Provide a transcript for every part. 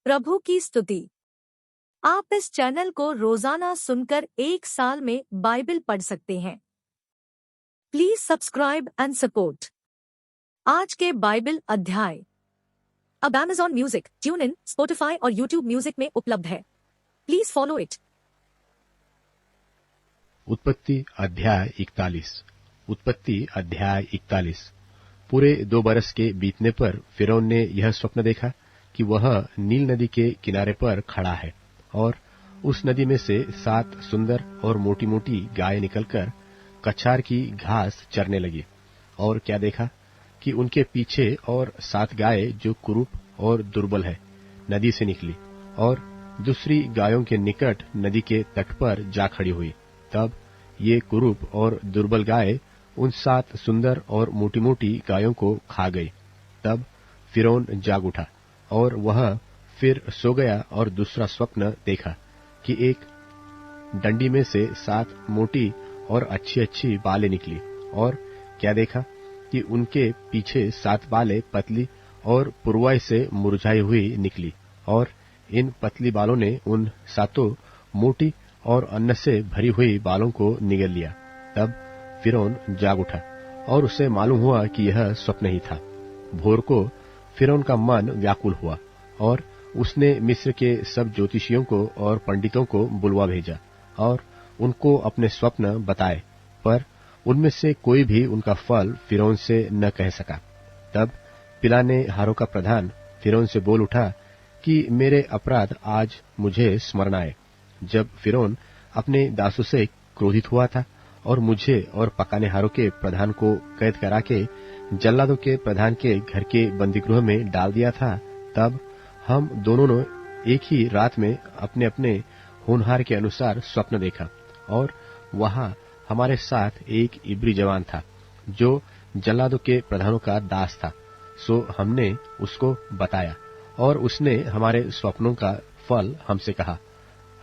प्रभु की स्तुति। आप इस चैनल को रोजाना सुनकर 1 साल में बाइबल पढ़ सकते हैं। Please subscribe and support. आज के बाइबल अध्याय अब Amazon music, tune in, Spotify और यूट्यूब म्यूजिक में उपलब्ध है। Please follow it. उत्पत्ति अध्याय 41। उत्पत्ति अध्याय 41। पूरे 2 बरस के बीतने पर फिरौन ने यह स्वप्न देखा कि वह नील नदी के किनारे पर खड़ा है और उस नदी में से 7 सुंदर और मोटी मोटी गायें निकलकर कछार की घास चरने लगी। और क्या देखा कि उनके पीछे और 7 गायें जो कुरूप और दुर्बल है नदी से निकली और दूसरी गायों के निकट नदी के तट पर जा खड़ी हुई। तब ये कुरूप और दुर्बल गायें उन 7 सुंदर और मोटी मोटी गायों को खा गई। तब फिरौन जाग उठा और वह फिर सो गया और दूसरा स्वप्न देखा कि एक डंडी में से 7 मोटी और अच्छी अच्छी बालें निकली। और क्या देखा कि उनके पीछे 7 बालें पतली और पुरवाई से मुरझाई हुई निकली और इन पतली बालों ने उन 7 मोटी और अन्न से भरी हुई बालों को निगल लिया। तब फिरौन जाग उठा और उसे मालूम हुआ कि यह स्वप्न ही था। भोर को फिरौन का मन व्याकुल हुआ और उसने मिस्र के सब ज्योतिषियों को और पंडितों को बुलवा भेजा और उनको अपने स्वप्न बताए, पर उनमें से कोई भी उनका फल फिरौन से न कह सका। तब पिलाने हारों का प्रधान फिरौन से बोल उठा कि मेरे अपराध आज मुझे स्मरण आए, जब फिरौन अपने दासों से क्रोधित हुआ था और मुझे और पकाने हारों के प्रधान को कैद करा के जल्लादों के प्रधान के घर के बंदीगृह में डाल दिया था। तब हम दोनों ने एक ही रात में अपने अपने होनहार के अनुसार स्वप्न देखा और वहां हमारे साथ एक इब्री जवान था जो जल्लादों के प्रधानों का दास था। सो हमने उसको बताया और उसने हमारे स्वप्नों का फल हमसे कहा।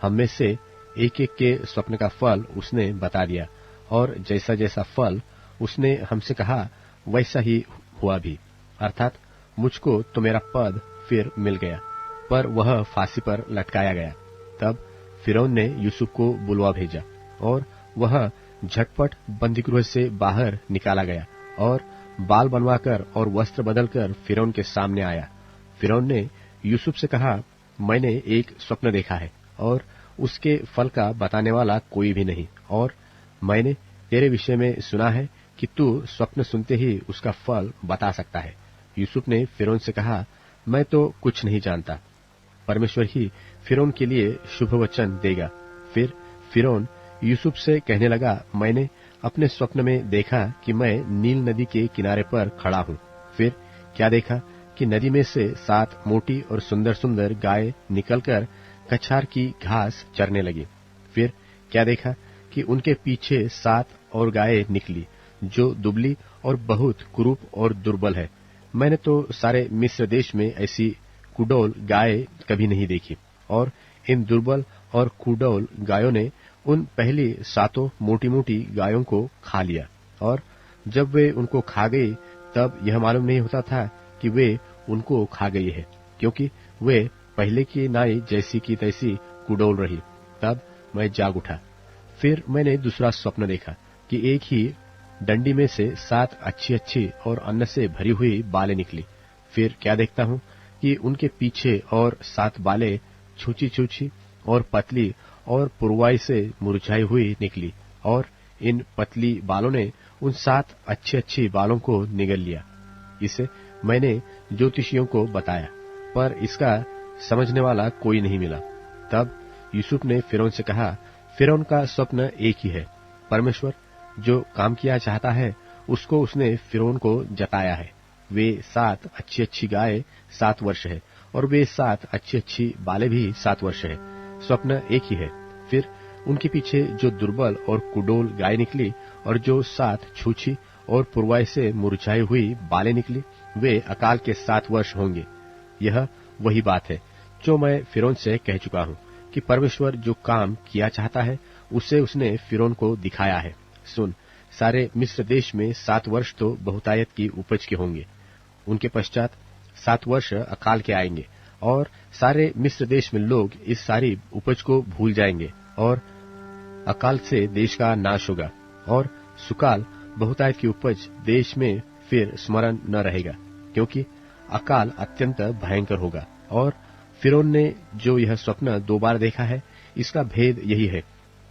हम में से एक एक के स्वप्न का फल उसने बता दिया और जैसा जैसा फल उसने हमसे कहा वैसा ही हुआ भी, अर्थात मुझको तो मेरा पद फिर मिल गया, पर वह फांसी पर लटकाया गया। तब फिरौन ने यूसुफ को बुलवा भेजा और वह झटपट बंदीगृह से बाहर निकाला गया और बाल बनवाकर और वस्त्र बदलकर फिरौन के सामने आया। फिरौन ने यूसुफ से कहा, मैंने एक स्वप्न देखा है और उसके फल का बताने वाला कोई भी नहीं, और मैंने तेरे विषय में सुना है कि तू स्वप्न सुनते ही उसका फल बता सकता है। यूसुफ ने फिरौन से कहा, मैं तो कुछ नहीं जानता, परमेश्वर ही फिरौन के लिए शुभ वचन देगा। फिर फिरौन यूसुफ से कहने लगा, मैंने अपने स्वप्न में देखा कि मैं नील नदी के किनारे पर खड़ा हूँ। फिर क्या देखा कि नदी में से 7 मोटी और सुंदर सुंदर गायें निकलकर कछार की घास चरने लगी। फिर क्या देखा कि उनके पीछे 7 और गायें निकली जो दुबली और बहुत कुरूप और दुर्बल है। मैंने तो सारे मिस्र देश में ऐसी कुडौल गायें कभी नहीं देखी। और इन दुर्बल और कुडौल गायों ने उन पहली 7 मोटी मोटी गायों को खा लिया, और जब वे उनको खा गई तब यह मालूम नहीं होता था कि वे उनको खा गई है, क्योंकि वे पहले की नाई जैसी की तैसी कुडौल रही। तब मैं जाग उठा। फिर मैंने दूसरा स्वप्न देखा कि एक ही डंडी में से 7 अच्छी अच्छी और अन्न से भरी हुई बालें निकली। फिर क्या देखता हूँ कि उनके पीछे और 7 बालें छूची छूची और पतली और पुरवाई से मुरझाई हुई निकली, और इन पतली बालों ने उन 7 अच्छी अच्छी बालों को निगल लिया। इसे मैंने ज्योतिषियों को बताया, पर इसका समझने वाला कोई नहीं मिला। तब यूसुफ ने फिरौन से कहा, फिरौन का स्वप्न एक ही है। परमेश्वर जो काम किया चाहता है उसको उसने फिरौन को जताया है। वे 7 अच्छी अच्छी गायें 7 वर्ष है और वे 7 अच्छी अच्छी बालें भी 7 वर्ष है। स्वप्न एक ही है। फिर उनके पीछे जो दुर्बल और कुडोल गाय निकली और जो 7 छूछी और पुरवाई से मुरझाई हुई बालें निकली, वे अकाल के 7 वर्ष होंगे। यह वही बात है जो मैं फिरौन से कह चुका हूँ कि परमेश्वर जो काम किया चाहता है उसे उसने फिरौन को दिखाया है। सुन, सारे मिस्र देश में 7 वर्ष तो बहुतायत की उपज के होंगे। उनके पश्चात 7 वर्ष अकाल के आएंगे और सारे मिस्र देश में लोग इस सारी उपज को भूल जाएंगे और अकाल से देश का नाश होगा और सुकाल बहुतायत की उपज देश में फिर स्मरण न रहेगा, क्योंकि अकाल अत्यंत भयंकर होगा। और फिरौन ने जो यह स्वप्न 2 बार देखा है, इसका भेद यही है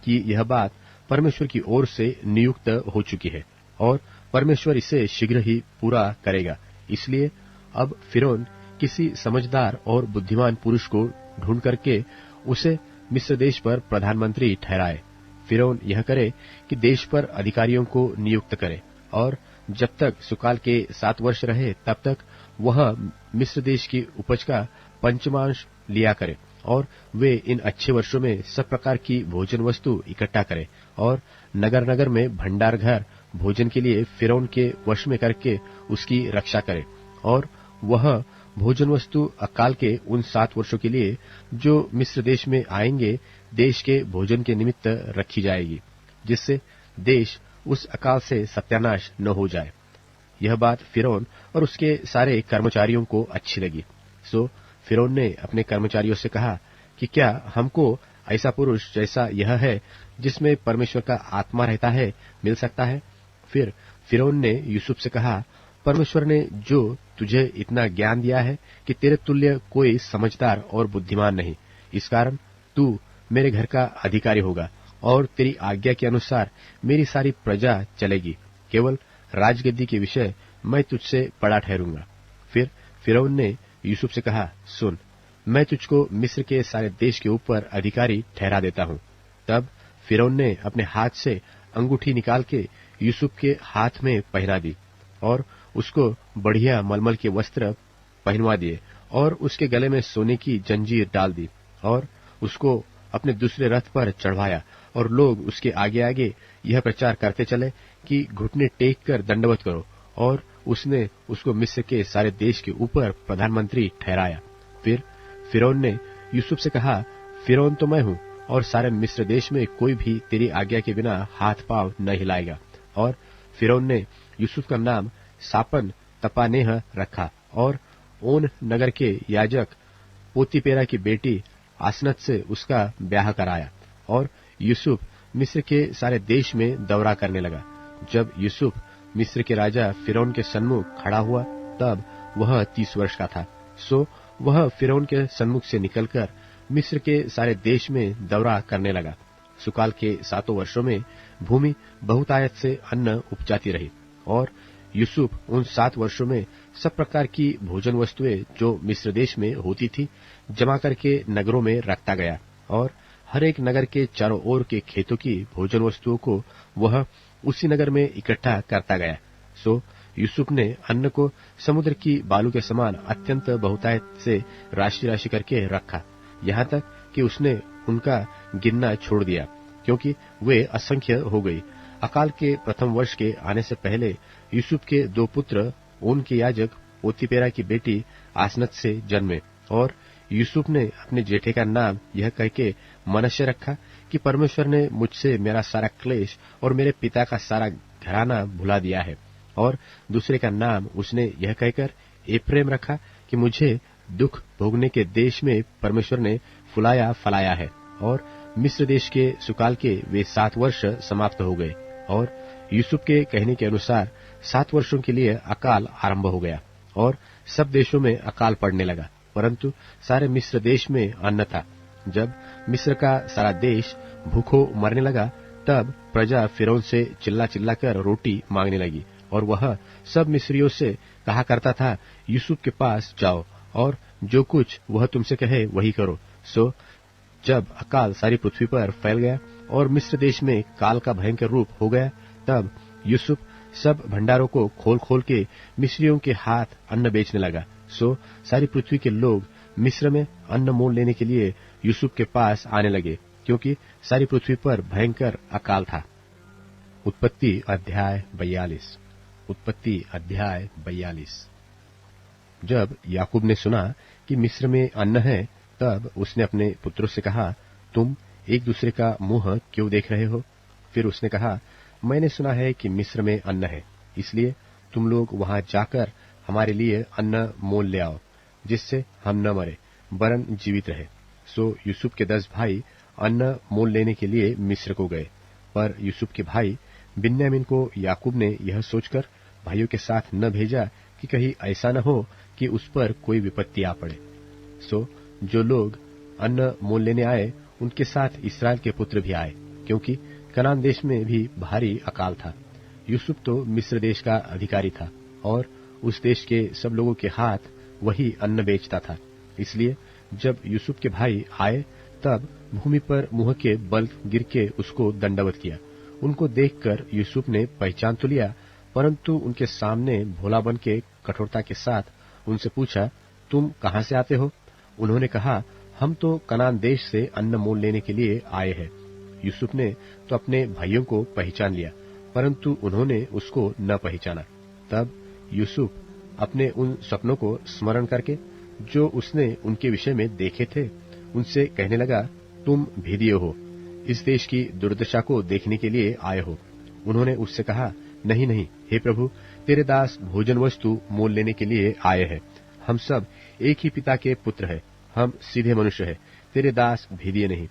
कि यह बात परमेश्वर की ओर से नियुक्त हो चुकी है और परमेश्वर इसे शीघ्र ही पूरा करेगा। इसलिए अब फिरौन किसी समझदार और बुद्धिमान पुरुष को ढूंढ करके उसे मिस्र देश पर प्रधानमंत्री ठहराए। फिरौन यह करे कि देश पर अधिकारियों को नियुक्त करे और जब तक सुकाल के 7 वर्ष रहे तब तक वह मिस्र देश की उपज का पंचमांश लिया करे और वे इन अच्छे वर्षों में सब प्रकार की भोजन वस्तु इकट्ठा करे और नगर नगर में भंडार घर भोजन के लिए फिरौन के वश में करके उसकी रक्षा करे। और वह भोजन वस्तु अकाल के उन 7 वर्षों के लिए जो मिस्र देश में आएंगे देश के भोजन के निमित्त रखी जाएगी, जिससे देश उस अकाल से सत्यानाश न हो जाए। यह बात फिरौन और उसके सारे कर्मचारियों को अच्छी लगी। सो फिरौन ने अपने कर्मचारियों से कहा कि क्या हमको ऐसा पुरुष जैसा यह है जिसमें परमेश्वर का आत्मा रहता है मिल सकता है? फिर फिरौन ने यूसुफ से कहा, परमेश्वर ने जो तुझे इतना ज्ञान दिया है कि तेरे तुल्य कोई समझदार और बुद्धिमान नहीं, इस कारण तू मेरे घर का अधिकारी होगा और तेरी आज्ञा के अनुसार मेरी सारी प्रजा चलेगी। केवल राजगद्दी के विषय मैं तुझसे बड़ा ठहरूंगा। फिर फिरौन ने यूसुफ से कहा, सुन, मैं तुझको मिस्र के सारे देश के ऊपर अधिकारी ठहरा देता हूँ। तब फिरौन ने अपने हाथ से अंगूठी निकाल के यूसुफ के हाथ में पहना दी और उसको बढ़िया मलमल के वस्त्र पहनवा दिए और उसके गले में सोने की जंजीर डाल दी और उसको अपने दूसरे रथ पर चढ़वाया और लोग उसके आगे आगे यह प्रचार करते चले कि घुटने टेक कर दंडवत करो। और उसने उसको मिस्र के सारे देश के ऊपर प्रधानमंत्री ठहराया। फिर फिरौन ने यूसुफ से कहा, फिरौन तो मैं हूँ और सारे मिस्र देश में कोई भी तेरी आज्ञा के बिना हाथ पांव न हिलाएगा। और फिरौन ने यूसुफ का नाम सापन तपानेह रखा और ओन नगर के याजक पोतीपेरा की बेटी आसनत से उसका ब्याह कराया और यूसुफ मिस्र के सारे देश में दौरा करने लगा। जब यूसुफ मिस्र के राजा फिरौन के सन्मुख खड़ा हुआ तब वह 30 वर्ष का था। सो वह फिरौन के सन्मुख से निकलकर मिस्र के सारे देश में दौरा करने लगा। सुकाल के 7 वर्षों में भूमि बहुतायत से अन्न उपजाती रही और यूसुफ उन 7 वर्षों में सब प्रकार की भोजन वस्तुएं जो मिस्र देश में होती थी जमा करके नगरों में रखता गया और हर एक नगर के चारों ओर के खेतों की भोजन वस्तुओं को वह उसी नगर में इकट्ठा करता गया। सो यूसुफ ने अन्न को समुद्र की बालू के समान अत्यंत बहुतायत से राशि राशि करके रखा, यहाँ तक कि उसने उनका गिनना छोड़ दिया, क्योंकि वे असंख्य हो गई। अकाल के प्रथम वर्ष के आने से पहले यूसुफ के 2 पुत्र ओन के याजक पोतीपेरा की बेटी आसनत से जन्मे और यूसुफ ने अपने जेठे का नाम यह कहके मनश्शे रखा कि परमेश्वर ने मुझसे मेरा सारा क्लेश और मेरे पिता का सारा घराना भुला दिया है। और दूसरे का नाम उसने यह कहकर एफ्रेम रखा कि मुझे दुख भोगने के देश में परमेश्वर ने फुलाया फलाया है। और मिस्र देश के सुकाल के वे 7 वर्ष समाप्त हो गए और यूसुफ के कहने के अनुसार 7 वर्षों के लिए अकाल आरंभ हो गया और सब देशों में अकाल पड़ने लगा, परंतु सारे मिस्र देश में अन्न था। जब मिस्र का सारा देश भूखों मरने लगा तब प्रजा फिरौन से चिल्ला चिल्ला कर रोटी मांगने लगी और वह सब मिस्रियों से कहा करता था, यूसुफ के पास जाओ और जो कुछ वह तुमसे कहे वही करो। सो जब अकाल सारी पृथ्वी पर फैल गया और मिस्र देश में काल का भयंकर रूप हो गया, तब यूसुफ सब भंडारों को खोल खोल के मिस्रियों के हाथ अन्न बेचने लगा। सो सारी पृथ्वी के लोग मिस्र में अन्न मोल लेने के लिए यूसुफ के पास आने लगे, क्योंकि सारी पृथ्वी पर भयंकर अकाल था। उत्पत्ति अध्याय 42। उत्पत्ति अध्याय 42। जब याकूब ने सुना कि मिस्र में अन्न है, तब उसने अपने पुत्रों से कहा, तुम एक दूसरे का मुंह क्यों देख रहे हो? फिर उसने कहा, मैंने सुना है कि मिस्र में अन्न है, इसलिए तुम लोग वहां जाकर हमारे लिए अन्न मोल ले आओ, जिससे हम न मरे। वरन जीवित रहे। सो यूसुफ के 10 भाई अन्न मोल लेने के लिए मिस्र को गए, पर यूसुफ के भाई बिन्यामीन को याकूब ने यह सोचकर भाइयों के साथ न भेजा कि कहीं ऐसा न हो कि उस पर कोई विपत्ति आ पड़े। सो जो लोग अन्न मोल लेने आए उनके साथ इस्राएल के पुत्र भी आए, क्योंकि कनान देश में भी भारी अकाल था। यूसुफ तो मिस्र देश का अधिकारी था और उस देश के सब लोगों के हाथ वही अन्न बेचता था। इसलिए जब यूसुफ के भाई आए तब भूमि पर मुंह के बल गिर के उसको दंडवत किया। उनको देखकर यूसुफ ने पहचान तो लिया, परंतु उनके सामने भोला बन के कठोरता के साथ उनसे पूछा, तुम कहां से आते हो? उन्होंने कहा, हम तो कनान देश से अन्न मोल लेने के लिए आए हैं। यूसुफ ने तो अपने भाइयों को पहचान लिया, परंतु उन्होंने उसको न पहचाना। तब यूसुफ अपने उन सपनों को स्मरण करके जो उसने उनके विषय में देखे थे, उनसे कहने लगा, तुम भेदिए हो, इस देश की दुर्दशा को देखने के लिए आए हो। उन्होंने उससे कहा, नहीं नहीं, हे प्रभु, तेरे दास भोजन वस्तु मोल लेने के लिए आए हैं। हम सब एक ही पिता के पुत्र हैं, हम सीधे मनुष्य हैं, तेरे दास भेदिए नहीं।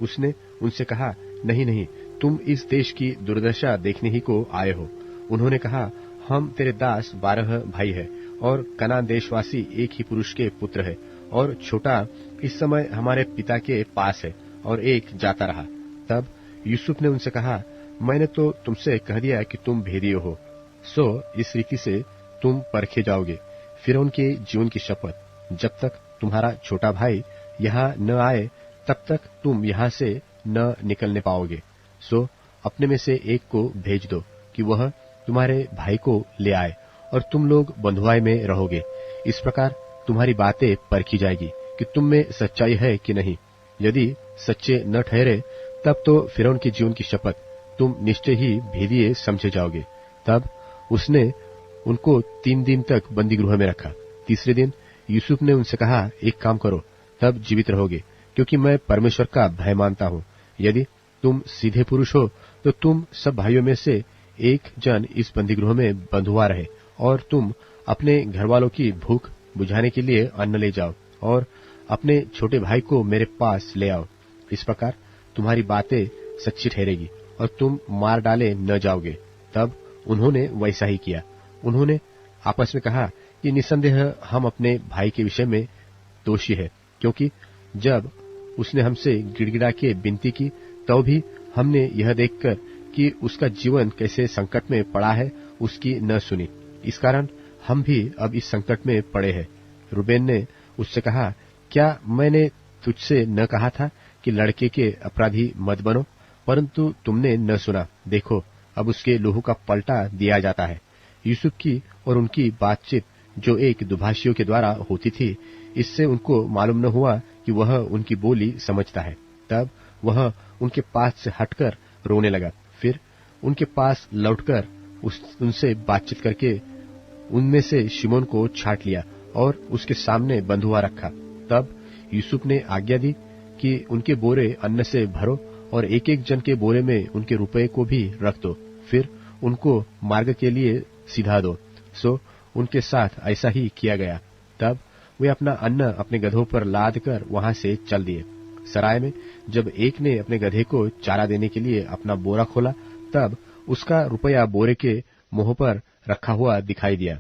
उसने उनसे कहा, नहीं नहीं, तुम इस देश की दुर्दशा देखने ही को आए हो। उन्होंने कहा, हम तेरे दास 12 भाई हैं और कनान देशवासी एक ही पुरुष के पुत्र है, और छोटा इस समय हमारे पिता के पास है और एक जाता रहा। तब यूसुफ ने उनसे कहा, मैंने तो तुमसे कह दिया कि तुम भेदिए हो, सो इस रीति से तुम परखे जाओगे। फिरौन के जीवन की शपथ, जब तक तुम्हारा छोटा भाई यहाँ न आए तब तक तुम यहाँ से न निकलने पाओगे। सो अपने में से एक को भेज दो कि वह तुम्हारे भाई को ले आए और तुम लोग बंधुआई में रहोगे। इस प्रकार तुम्हारी बातें परखी जाएगी कि तुम में सच्चाई है कि नहीं। यदि सच्चे न ठहरे तब तो फिरौन के जीवन की शपथ तुम निश्चय ही भेदिए समझे जाओगे। तब उसने उनको 3 दिन तक बंदी गृह में रखा। तीसरे दिन यूसुफ ने उनसे कहा, एक काम करो, तब जीवित रहोगे, क्योंकि मैं परमेश्वर का भय मानता हूँ। यदि तुम सीधे पुरुष हो तो तुम सब भाइयों में से एक जन इस बंदी गृह में बंधुआ रहे, और तुम अपने घरवालों की भूख बुझाने के लिए अन्न ले जाओ और अपने छोटे भाई को मेरे पास ले आओ। इस प्रकार तुम्हारी बातें सच्ची ठहरेगी और तुम मार डाले न जाओगे। तब उन्होंने वैसा ही किया। उन्होंने आपस में कहा कि निसंदेह हम अपने भाई के विषय में दोषी है, क्योंकि जब उसने हमसे गिड़गिड़ा के विनती की तो भी हमने यह देखकर कि उसका जीवन कैसे संकट में पड़ा है उसकी न सुनी। इस कारण हम भी अब इस संकट में पड़े हैं। रूबेन ने उससे कहा, क्या मैंने तुझसे न कहा था कि लड़के के अपराधी मत बनो? परंतु तुमने न सुना। देखो, अब उसके लहू का पलटा दिया जाता है। यूसुफ की और उनकी बातचीत जो एक दुभाषियों के द्वारा होती थी, इससे उनको मालूम न हुआ कि वह उनकी बोली समझता है। तब वह उनके पास से हटकर रोने लगा। फिर उनके पास लौटकर उनसे बातचीत करके उनमें से शिमोन को छांट लिया और उसके सामने बंधुआ रखा। तब यूसुफ ने आज्ञा दी कि उनके बोरे अन्न से भरो और एक एक जन के बोरे में उनके रुपये को भी रख दो, फिर उनको मार्ग के लिए सिधा दो। सो उनके साथ ऐसा ही किया गया। तब वे अपना अन्न अपने गधों पर लाद कर वहां से चल दिए। सराय में जब एक ने अपने गधे को चारा देने के लिए अपना बोरा खोला, तब उसका रुपया बोरे के मुंह पर रखा हुआ दिखाई दिया।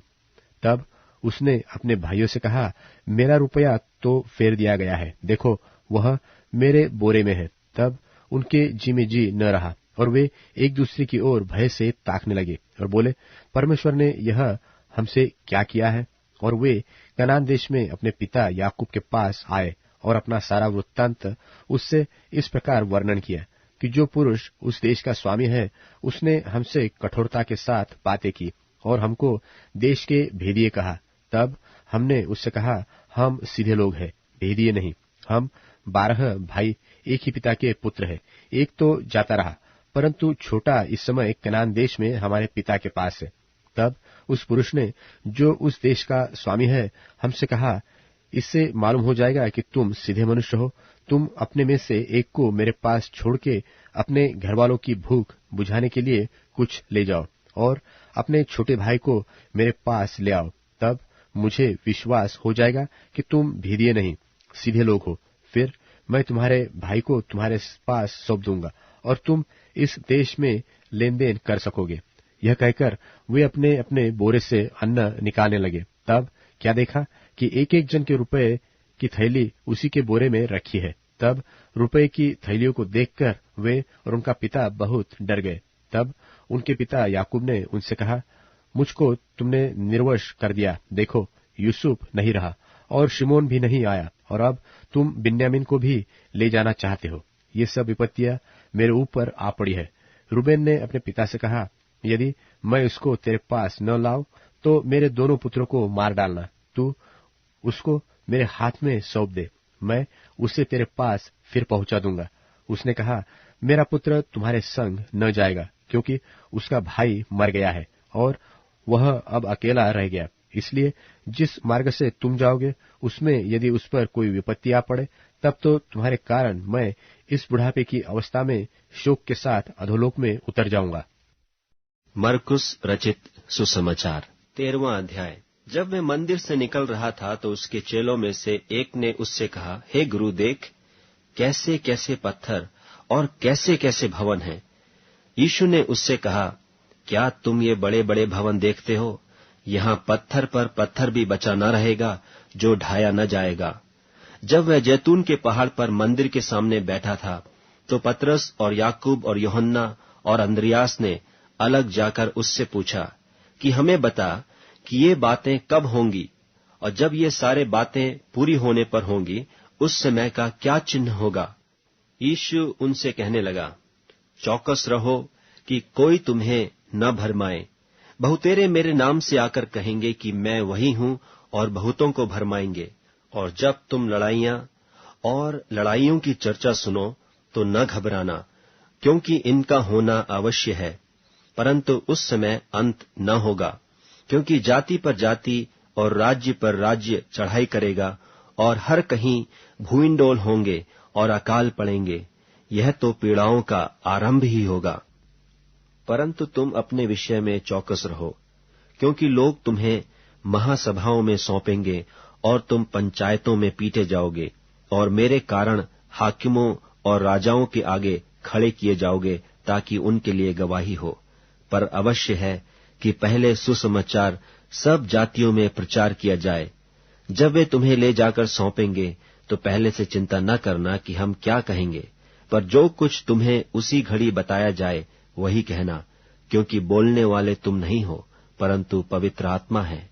तब उसने अपने भाइयों से कहा, मेरा रुपया तो फेर दिया गया है, देखो वह मेरे बोरे में है। तब उनके जी में जी न रहा और वे एक दूसरे की ओर भय से ताकने लगे और बोले, परमेश्वर ने यह हमसे क्या किया है? और वे कनान देश में अपने पिता याकूब के पास आए और अपना सारा वृत्तांत उससे इस प्रकार वर्णन किया कि जो पुरुष उस देश का स्वामी है, उसने हमसे कठोरता के साथ बातें की और हमको देश के भेदिए कहा। तब हमने उससे कहा, हम सीधे लोग हैं, भेदिए नहीं। हम 12 भाई एक ही पिता के पुत्र हैं। एक तो जाता रहा, परंतु छोटा इस समय कनान देश में हमारे पिता के पास है। तब उस पुरुष ने, जो उस देश का स्वामी है, हमसे कहा, इससे मालूम हो जाएगा कि तुम सीधे मनुष्य हो। तुम अपने में से एक को मेरे पास छोड़ के अपने घरवालों की भूख बुझाने के लिए कुछ ले जाओ और अपने छोटे भाई को मेरे पास ले आओ। तब मुझे विश्वास हो जाएगा कि तुम भेदिए नहीं, सीधे लोग हो। फिर मैं तुम्हारे भाई को तुम्हारे पास सौंप दूंगा और तुम इस देश में लेन देन कर सकोगे। यह कहकर वे अपने अपने बोरे से अन्न निकालने लगे। तब क्या देखा कि एक एक जन के रुपए की थैली उसी के बोरे में रखी है। तब रुपए की थैलियों को देखकर वे और उनका पिता बहुत डर गए। तब उनके पिता याकूब ने उनसे कहा, मुझको तुमने निर्वश कर दिया। देखो, यूसुफ नहीं रहा और शिमोन भी नहीं आया, और अब तुम बिन्यामीन को भी ले जाना चाहते हो। ये सब विपत्तियां मेरे ऊपर आ पड़ी है। रूबेन ने अपने पिता से कहा, यदि मैं उसको तेरे पास न लाऊं तो मेरे दोनों पुत्रों को मार डालना। तू उसको मेरे हाथ में सौंप दे, मैं उसे तेरे पास फिर पहुंचा दूंगा। उसने कहा, मेरा पुत्र तुम्हारे संग न जाएगा, क्योंकि उसका भाई मर गया है और वह अब अकेला रह गया। इसलिए जिस मार्ग से तुम जाओगे उसमें यदि उस पर कोई विपत्ति आ पड़े, तब तो तुम्हारे कारण मैं इस बुढ़ापे की अवस्था में शोक के साथ अधोलोक में उतर जाऊंगा। मरकुस रचित सुसमाचार 13वां अध्याय। जब वह मंदिर से निकल रहा था तो उसके चेलों में से एक ने उससे कहा, हे गुरु, देख कैसे कैसे पत्थर और कैसे कैसे भवन हैं। यीशु ने उससे कहा, क्या तुम ये बड़े बड़े भवन देखते हो? यहाँ पत्थर पर पत्थर भी बचा न रहेगा जो ढाया न जाएगा। जब वह जैतून के पहाड़ पर मंदिर के सामने बैठा था तो पतरस और याकूब और यूहन्ना और अंद्रियास ने अलग जाकर उससे पूछा कि हमें बता कि ये बातें कब होंगी, और जब ये सारे बातें पूरी होने पर होंगी उस समय का क्या चिन्ह होगा? यीशु उनसे कहने लगा, चौकस रहो कि कोई तुम्हें न भरमाए। बहुतेरे मेरे नाम से आकर कहेंगे कि मैं वही हूं और बहुतों को भरमाएंगे। और जब तुम लड़ाइयां और लड़ाइयों की चर्चा सुनो तो न घबराना, क्योंकि इनका होना अवश्य है, परंतु उस समय अंत न होगा। क्योंकि जाति पर जाति और राज्य पर राज्य चढ़ाई करेगा, और हर कहीं भूइंडोल होंगे और अकाल पड़ेंगे। यह तो पीड़ाओं का आरंभ ही होगा। परंतु तुम अपने विषय में चौकस रहो, क्योंकि लोग तुम्हें महासभाओं में सौंपेंगे और तुम पंचायतों में पीटे जाओगे, और मेरे कारण हाकिमों और राजाओं के आगे खड़े किए जाओगे, ताकि उनके लिए गवाही हो। पर अवश्य है कि पहले सुसमाचार सब जातियों में प्रचार किया जाए। जब वे तुम्हें ले जाकर सौंपेंगे तो पहले से चिंता न करना कि हम क्या कहेंगे, पर जो कुछ तुम्हें उसी घड़ी बताया जाए वही कहना, क्योंकि बोलने वाले तुम नहीं हो, परंतु पवित्र आत्मा है।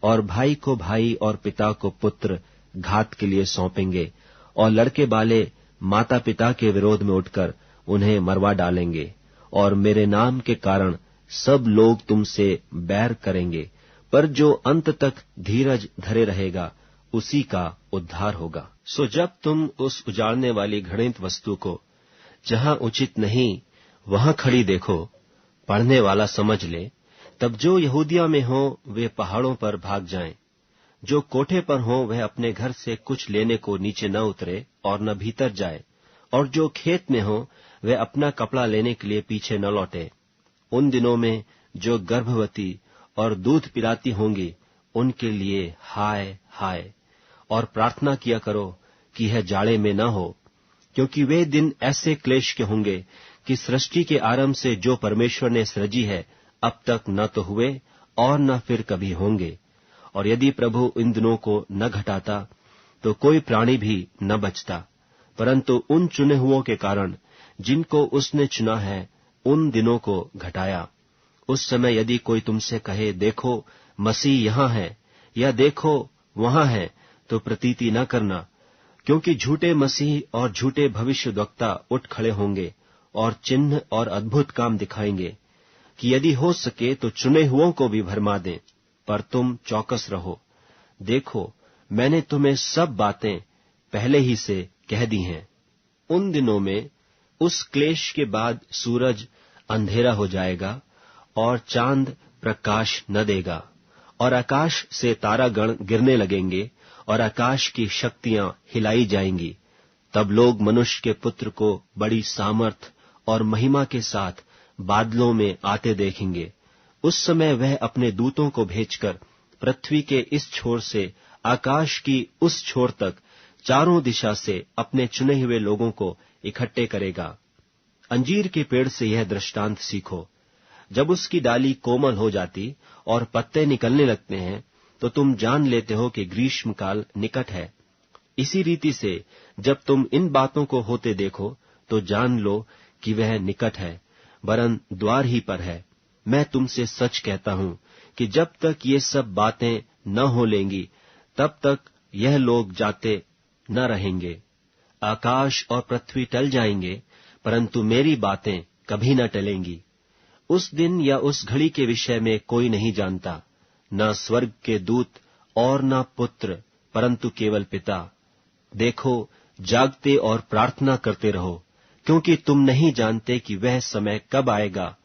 और भाई को भाई और पिता को पुत्र घात के लिए सौंपेंगे, और लड़के बाले माता पिता के विरोध में उठकर उन्हें मरवा डालेंगे। और मेरे नाम के कारण सब लोग तुमसे बैर करेंगे, पर जो अंत तक धीरज धरे रहेगा उसी का उद्धार होगा। सो जब तुम उस उजाड़ने वाली घृणित वस्तु को जहां उचित नहीं वहां खड़ी देखो, पढ़ने वाला समझ ले, तब जो यहूदिया में हो वे पहाड़ों पर भाग जाएं। जो कोठे पर हो वह अपने घर से कुछ लेने को नीचे न उतरे और न भीतर जाए, और जो खेत में हो वह अपना कपड़ा लेने के लिए पीछे न लौटे। उन दिनों में जो गर्भवती और दूध पिलाती होंगी उनके लिए हाय हाय। और प्रार्थना किया करो कि यह जाड़े में न हो, क्योंकि वे दिन ऐसे क्लेश के होंगे कि सृष्टि के आरंभ से जो परमेश्वर ने सृजी है अब तक न तो हुए और न फिर कभी होंगे। और यदि प्रभु इन दिनों को न घटाता तो कोई प्राणी भी न बचता, परंतु उन चुने हुओं के कारण जिनको उसने चुना है उन दिनों को घटाया। उस समय यदि कोई तुमसे कहे, देखो मसीह यहाँ है, या देखो वहां है, तो प्रतीति न करना, क्योंकि झूठे मसीह और झूठे भविष्यद्वक्ता उठ खड़े होंगे और चिन्ह और अद्भुत काम दिखाएंगे, कि यदि हो सके तो चुने हुओं को भी भरमा दें। पर तुम चौकस रहो, देखो मैंने तुम्हें सब बातें पहले ही से कह दी हैं। उन दिनों में उस क्लेश के बाद सूरज अंधेरा हो जाएगा और चांद प्रकाश न देगा, और आकाश से तारागण गिरने लगेंगे और आकाश की शक्तियां हिलाई जाएंगी। तब लोग मनुष्य के पुत्र को बड़ी सामर्थ और महिमा के साथ बादलों में आते देखेंगे। उस समय वह अपने दूतों को भेजकर पृथ्वी के इस छोर से आकाश की उस छोर तक चारों दिशा से अपने चुने हुए लोगों को इकट्ठे करेगा। अंजीर के पेड़ से यह दृष्टांत सीखो। जब उसकी डाली कोमल हो जाती और पत्ते निकलने लगते हैं, तो तुम जान लेते हो कि ग्रीष्म काल निकट है। इसी रीति से जब तुम इन बातों को होते देखो, तो जान लो कि वह निकट है, वरन द्वार ही पर है। मैं तुमसे सच कहता हूं कि जब तक ये सब बातें न हो लेंगी, तब तक यह लोग जाते न रहेंगे। आकाश और पृथ्वी टल जाएंगे, परंतु मेरी बातें कभी न टलेंगी। उस दिन या उस घड़ी के विषय में कोई नहीं जानता, न स्वर्ग के दूत और न पुत्र, परंतु केवल पिता। देखो, जागते और प्रार्थना करते रहो, क्योंकि तुम नहीं जानते कि वह समय कब आएगा।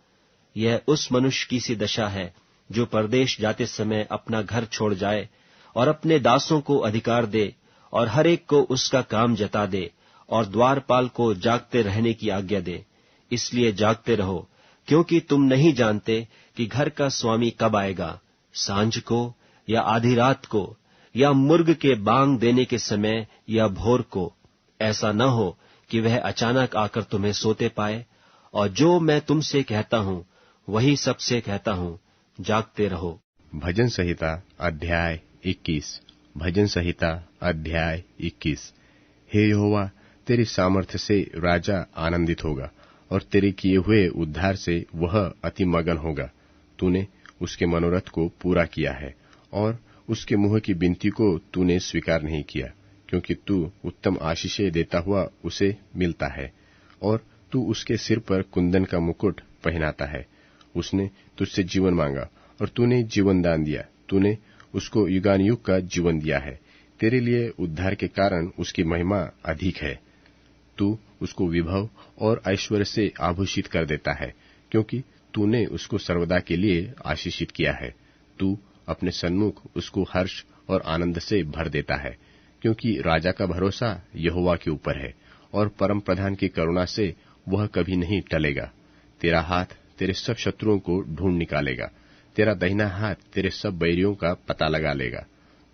यह उस मनुष्य की सी दशा है जो परदेश जाते समय अपना घर छोड़ जाए और अपने दासों को अधिकार दे और हर एक को उसका काम जता दे और द्वारपाल को जागते रहने की आज्ञा दे। इसलिए जागते रहो, क्योंकि तुम नहीं जानते कि घर का स्वामी कब आएगा, सांझ को या आधी रात को या मुर्ग के बांग देने के समय या भोर को। ऐसा न हो कि वह अचानक आकर तुम्हें सोते पाए। और जो मैं तुमसे कहता हूं वही सबसे कहता हूं, जागते रहो। भजन संहिता अध्याय 21। भजन संहिता अध्याय 21। हे यहोवा, तेरी सामर्थ्य से राजा आनंदित होगा और तेरे किए हुए उद्धार से वह अति मगन होगा। तूने उसके मनोरथ को पूरा किया है और उसके मुंह की विनती को तूने स्वीकार नहीं किया, क्योंकि तू उत्तम आशीषें देता हुआ उसे मिलता है और तू उसके सिर पर कुंदन का मुकुट पहनाता है। उसने तुझसे जीवन मांगा और तूने जीवन दान दिया। तूने उसको युगानुयुग का जीवन दिया है। तेरे लिए उद्धार के कारण उसकी महिमा अधिक है। तू उसको विभव और ऐश्वर्य से आभूषित कर देता है, क्योंकि तूने उसको सर्वदा के लिए आशीषित किया है। तू अपने सन्मुख उसको हर्ष और आनंद से भर देता है, क्योंकि राजा का भरोसा यहोवा के ऊपर है और परम प्रधान की करुणा से वह कभी नहीं टलेगा। तेरा हाथ तेरे सब शत्रुओं को ढूंढ निकालेगा, तेरा दाहिना हाथ तेरे सब बैरियों का पता लगा लेगा।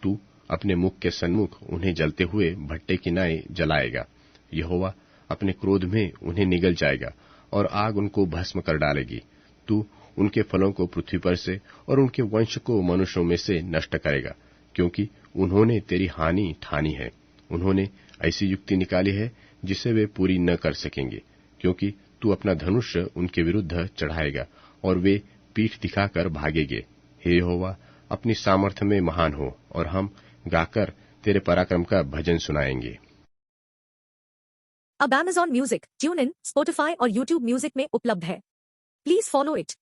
तू अपने मुख के सन्मुख उन्हें जलते हुए भट्टे की नाई जलाएगा। यहोवा अपने क्रोध में उन्हें निगल जाएगा और आग उनको भस्म कर डालेगी। तू उनके फलों को पृथ्वी पर से और उनके वंश को मनुष्यों में से नष्ट करेगा, क्योंकि उन्होंने तेरी हानि ठानी है। उन्होंने ऐसी युक्ति निकाली है जिसे वे पूरी न कर सकेंगे, क्योंकि तू अपना धनुष उनके विरुद्ध चढ़ाएगा और वे पीठ दिखाकर भागेंगे। हे यहोवा, अपनी सामर्थ्य में महान हो और हम गाकर तेरे पराक्रम का भजन सुनाएंगे। अब Amazon music, tune in, Spotify और यूट्यूब म्यूजिक में उपलब्ध है। Please follow it.